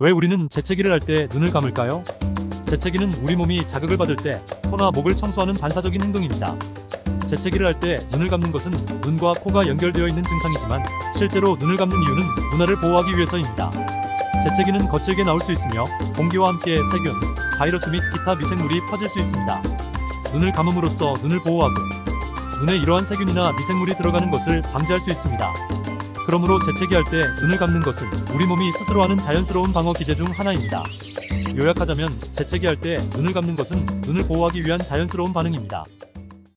왜 우리는 재채기를 할 때 눈을 감을까요? 재채기는 우리 몸이 자극을 받을 때 코나 목을 청소하는 반사적인 행동입니다. 재채기를 할 때 눈을 감는 것은 눈과 코가 연결되어 있는 증상이지만 실제로 눈을 감는 이유는 눈알을 보호하기 위해서입니다. 재채기는 거칠게 나올 수 있으며 공기와 함께 세균, 바이러스 및 기타 미생물이 퍼질 수 있습니다. 눈을 감음으로써 눈을 보호하고 눈에 이러한 세균이나 미생물이 들어가는 것을 방지할 수 있습니다. 그러므로 재채기할 때 눈을 감는 것은 우리 몸이 스스로 하는 자연스러운 방어 기제 중 하나입니다. 요약하자면 재채기할 때 눈을 감는 것은 눈을 보호하기 위한 자연스러운 반응입니다.